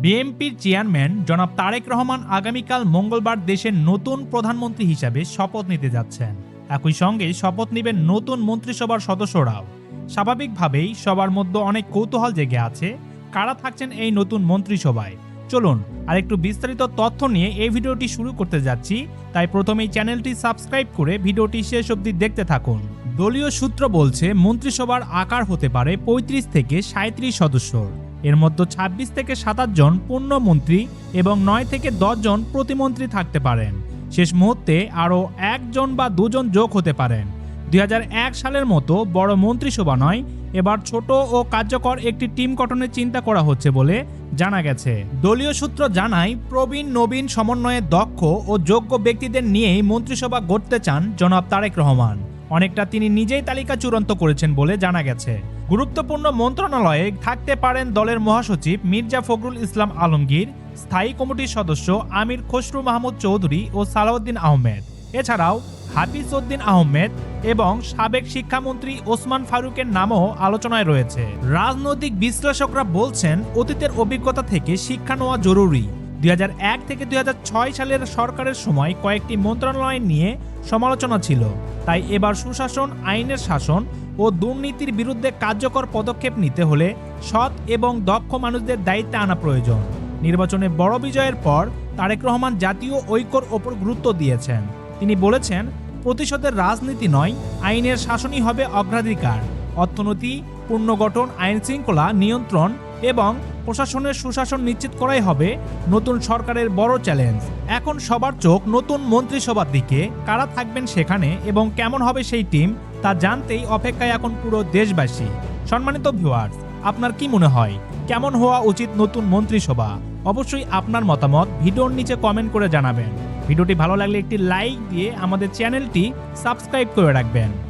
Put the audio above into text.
বিএনপির চেয়ারম্যান জনাব তারেক রহমান আগামীকাল মঙ্গলবার দেশের নতুন প্রধানমন্ত্রী হিসাবে শপথ নিতে যাচ্ছেন। একই সঙ্গে শপথ নেবেন নতুন মন্ত্রিসভার সদস্যরাও। স্বাভাবিকভাবেই সবার মধ্যে অনেক কৌতূহল জেগে আছে, কারা থাকছেন এই নতুন মন্ত্রিসভায়। চলুন আরেকটু বিস্তারিত তথ্য নিয়ে এই ভিডিওটি শুরু করতে যাচ্ছি, তাই প্রথমেই চ্যানেলটি সাবস্ক্রাইব করে ভিডিওটি শেষ অবধি দেখতে থাকুন। দলীয় সূত্র বলছে মন্ত্রিসভার আকার হতে পারে ৩৫ থেকে ৩৭ সদস্যর। এর মধ্যে ২৬ থেকে ২৭ জন পূর্ণমন্ত্রী এবং ৯ থেকে ১০ জন প্রতিমন্ত্রী থাকতে পারেন। শেষ মুহূর্তে আরও ১ জন বা ২ জন যোগ হতে পারেন। ২০০১ সালের মতো বড় মন্ত্রিসভা নয়, এবার ছোট ও কার্যকর একটি টিম গঠনের চিন্তা করা হচ্ছে বলে জানা গেছে। দলীয় সূত্র জানায়, প্রবীণ নবীন সমন্বয়ে দক্ষ ও যোগ্য ব্যক্তিদের নিয়েই মন্ত্রিসভা গড়তে চান জনাব তারেক রহমান। অনেকটা তিনি নিজেই তালিকা চূড়ান্ত করেছেন বলে জানা গেছে। গুরুত্বপূর্ণ মন্ত্রণালয়ে থাকতে পারেন দলের মহাসচিব মির্জা ফখরুল ইসলাম আলমগীর, স্থায়ী কমিটির সদস্য আমির খসরু মাহমুদ চৌধুরী ও সালাউদ্দিন আহমেদ। এছাড়াও হাফিজ উদ্দিন আহমেদ এবং সাবেক শিক্ষামন্ত্রী ওসমান ফারুকের নামও আলোচনায় রয়েছে। রাজনৈতিক বিশ্লেষকরা বলছেন, অতীতের অভিজ্ঞতা থেকে শিক্ষা নেওয়া জরুরি। ২০০১ থেকে ২০০৬ সালের সরকারের সময় কয়েকটি মন্ত্রণালয় নিয়ে সমালোচনা ছিল, তাই এবার সুশাসন, আইনের শাসন ও দুর্নীতির বিরুদ্ধে কার্যকর পদক্ষেপ নিতে হলে সৎ এবং দক্ষ মানুষদের দায়িত্বে আনা প্রয়োজন। নির্বাচনে বড় বিজয়ের পর তারেক রহমান জাতীয় ঐক্যর ওপর গুরুত্ব দিয়েছেন। তিনি বলেছেন, প্রতিশোধের রাজনীতি নয়, আইনের শাসনই হবে অগ্রাধিকার। অর্থনীতি পুনর্গঠন, আইন শৃঙ্খলা নিয়ন্ত্রণ এবং প্রশাসনের সুশাসন নিশ্চিত করাই হবে নতুন সরকারের বড় চ্যালেঞ্জ। এখন সবার চোখ নতুন মন্ত্রিসভার দিকে। কারা থাকবেন সেখানে এবং কেমন হবে সেই টিম, তা জানতেই অপেক্ষায় এখন পুরো দেশবাসী। সম্মানিত ভিউয়ার্স, আপনার কি মনে হয় কেমন হওয়া উচিত নতুন মন্ত্রিসভা? অবশ্যই আপনার মতামত ভিডিওর নিচে কমেন্ট করে জানাবেন। ভিডিওটি ভালো লাগলে একটি লাইক দিয়ে আমাদের চ্যানেলটি সাবস্ক্রাইব করে রাখবেন।